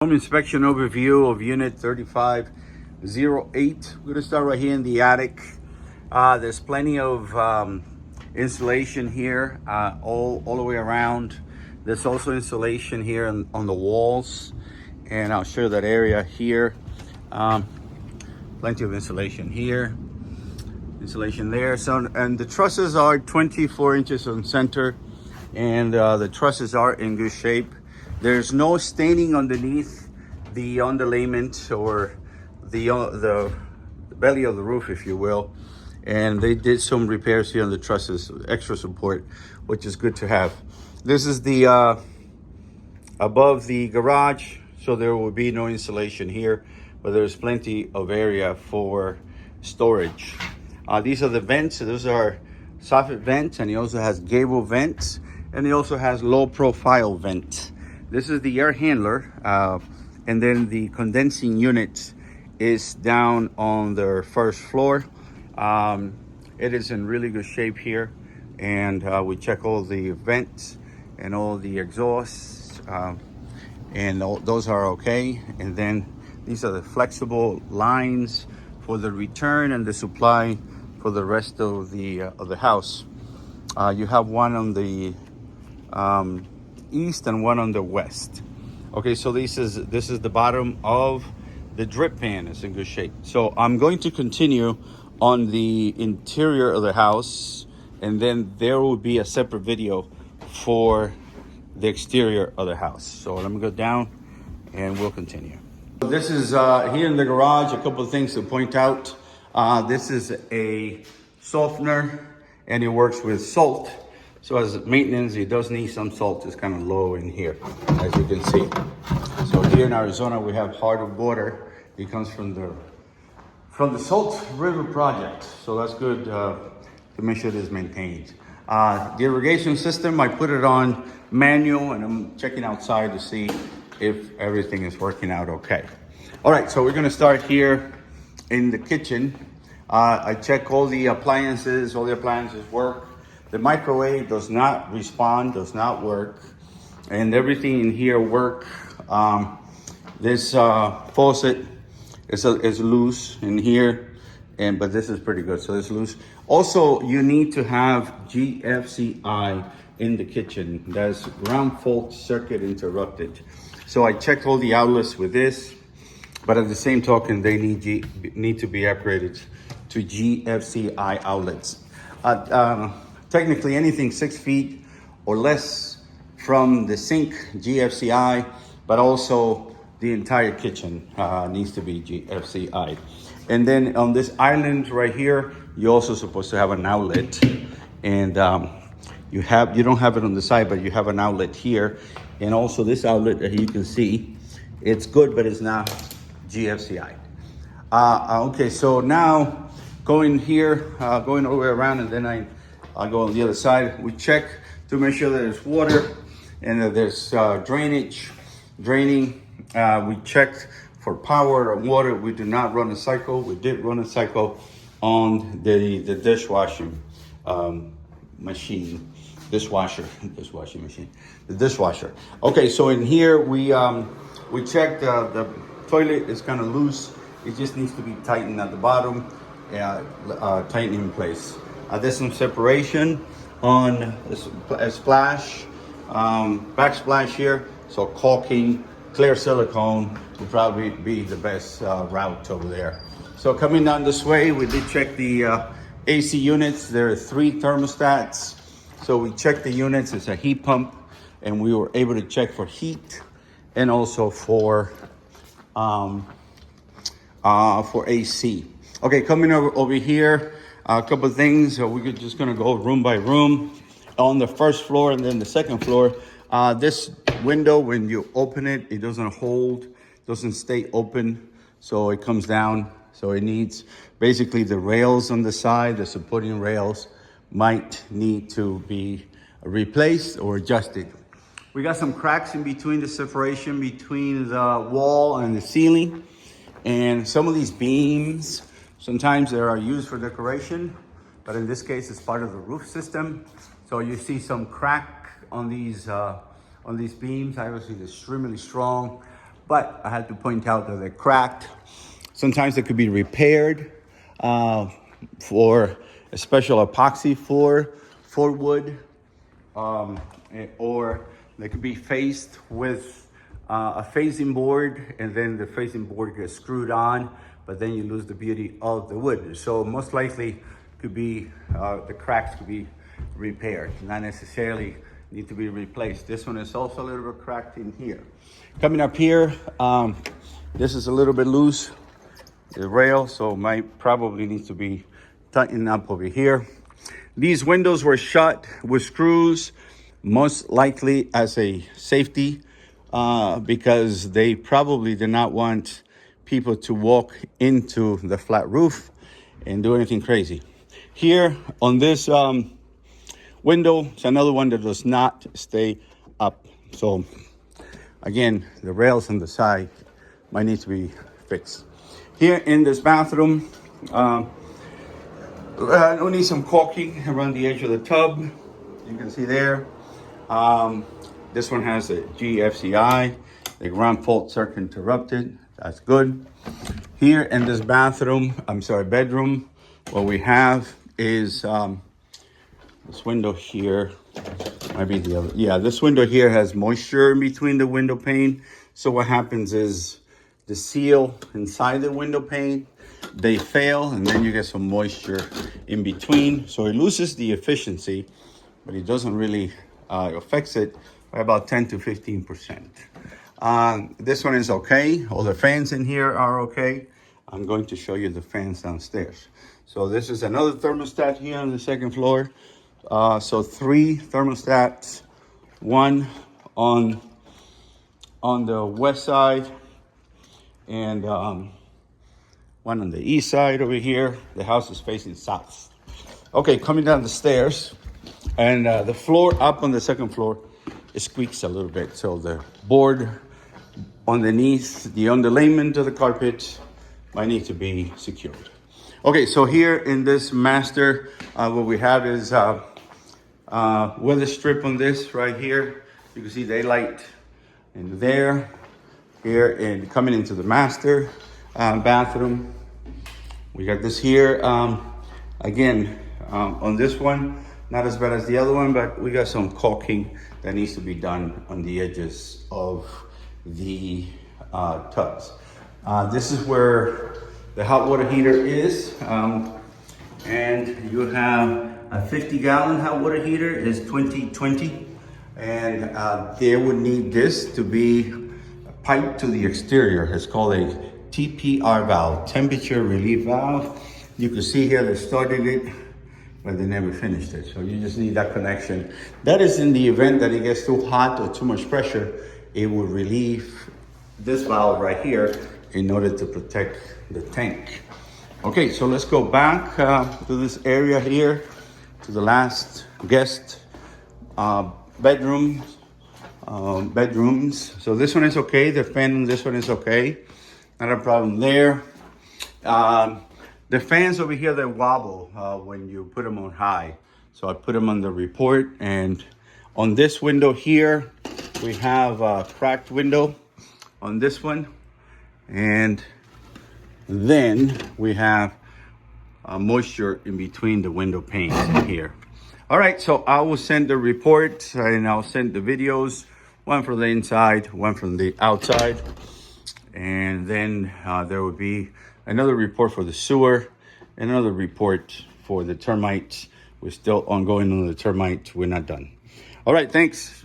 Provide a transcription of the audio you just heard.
Home inspection overview of unit 3508. We're gonna start right here in the attic. There's plenty of insulation here all the way around. There's also insulation here on the walls, and I'll show you that area here. Plenty of insulation here, insulation there. So, and the trusses are 24 inches on center, and the trusses are in good shape. There's no staining underneath the underlayment or the belly of the roof, if you will. And they did some repairs here on the trusses, extra support, which is good to have. This is the above the garage, so there will be no insulation here, but there's plenty of area for storage. These are the vents. Those are soffit vents, and he also has gable vents, and he also has low profile vents. This is the air handler, and then the condensing unit is down on the first floor. It is in really good shape here, and we check all the vents and all the exhausts, and those are okay. And then these are the flexible lines for the return and the supply for the rest of the house. You have one on the east and one on the west. Okay, so this is the bottom of the drip pan. It's in good shape. So I'm going to continue on the interior of the house, and then there will be a separate video for the exterior of the house. So let me go down and we'll continue. This is here in the garage, a couple of things to point out. This is a softener, and it works with salt. So as maintenance, it does need some salt. It's kind of low in here, as you can see. So here in Arizona, we have hard water. It comes from the Salt River Project. So that's good to make sure it is maintained. The irrigation system, I put it on manual, and I'm checking outside to see if everything is working out okay. All right, so we're gonna start here in the kitchen. I check all the appliances work. The microwave does not respond, does not work, and everything in here work. This faucet is loose in here, but this is pretty good, so it's loose. Also, you need to have GFCI in the kitchen. That's ground fault circuit interrupted. So I checked all the outlets with this, but at the same token, they need to be upgraded to GFCI outlets. Technically, anything 6 feet or less from the sink, GFCI, but also the entire kitchen needs to be GFCI. And then on this island right here, you're also supposed to have an outlet, and you don't have it on the side, but you have an outlet here, and also this outlet that you can see, it's good, but it's not GFCI. Okay, so now going here, going all the way around, and then I go on the other side. We check to make sure that there's water and that there's draining. We checked for power or water. We do not run a cycle. We did run a cycle on the dishwashing machine. The dishwasher. Okay, so in here we checked the toilet is kind of loose. It just needs to be tightened at the bottom, tightened in place. There's some separation on a splash, backsplash here. So caulking, clear silicone would probably be the best route over there. So coming down this way, we did check the AC units. There are 3 thermostats. So we checked the units. It's a heat pump, and we were able to check for heat and also for AC. Okay, coming over here. A couple of things. We're just gonna go room by room. On the first floor and then the second floor, this window, when you open it, it doesn't stay open, so it comes down. So it needs, basically the rails on the side, the supporting rails might need to be replaced or adjusted. We got some cracks in between, the separation between the wall and the ceiling, and some of these beams, sometimes they are used for decoration, but in this case, it's part of the roof system. So you see some crack on these beams. Obviously, they're extremely strong, but I had to point out that they're cracked. Sometimes they could be repaired for a special epoxy for wood, or they could be faced with a facing board, and then the facing board gets screwed on, but then you lose the beauty of the wood. So most likely could be the cracks could be repaired, not necessarily need to be replaced. This one is also a little bit cracked in here. Coming up here, this is a little bit loose, the rail, so might probably need to be tightened up over here. These windows were shut with screws, most likely as a safety, because they probably did not want people to walk into the flat roof and do anything crazy. Here on this window, it's another one that does not stay up. So again, the rails on the side might need to be fixed. Here in this bathroom, we need some caulking around the edge of the tub. You can see there. This one has a GFCI. The ground faults are interrupted. That's good. Here in this bedroom, what we have is this window here. Might be the other. Yeah, this window here has moisture in between the window pane. So what happens is the seal inside the window pane, they fail, and then you get some moisture in between. So it loses the efficiency, but it doesn't really affects it by about 10 to 15%. This one is okay. All the fans in here are okay. I'm going to show you the fans downstairs. So this is another thermostat here on the second floor. So 3 thermostats, one on the west side, and one on the east side over here. The house is facing south. Okay, coming down the stairs, and the floor up on the second floor, it squeaks a little bit. So the board underneath, the underlayment of the carpet might need to be secured. Okay, so here in this master, what we have is weather strip on this right here. You can see daylight in there. Here and coming into the master bathroom, we got this here. Again, on this one, not as bad as the other one, but we got some caulking that needs to be done on the edges of the tubs. This is where the hot water heater is, and you have a 50-gallon hot water heater. Is 2020, and they would need this to be piped to the exterior. It's called a TPR valve, temperature relief valve. You can see here they started it, but they never finished it. So you just need that connection. That is in the event that it gets too hot or too much pressure, it will relieve this valve right here in order to protect the tank. Okay, so let's go back to this area here, to the last guest bedrooms. So this one is okay. The fan on this one is okay. Not a problem there. The fans over here, they wobble when you put them on high. So I put them on the report, and on this window here, we have a cracked window on this one. And then we have moisture in between the window panes in here. All right, so I will send the report, and I'll send the videos, one from the inside, one from the outside. And then there will be another report for the sewer, another report for the termites. We're still ongoing on the termite. We're not done. All right, thanks.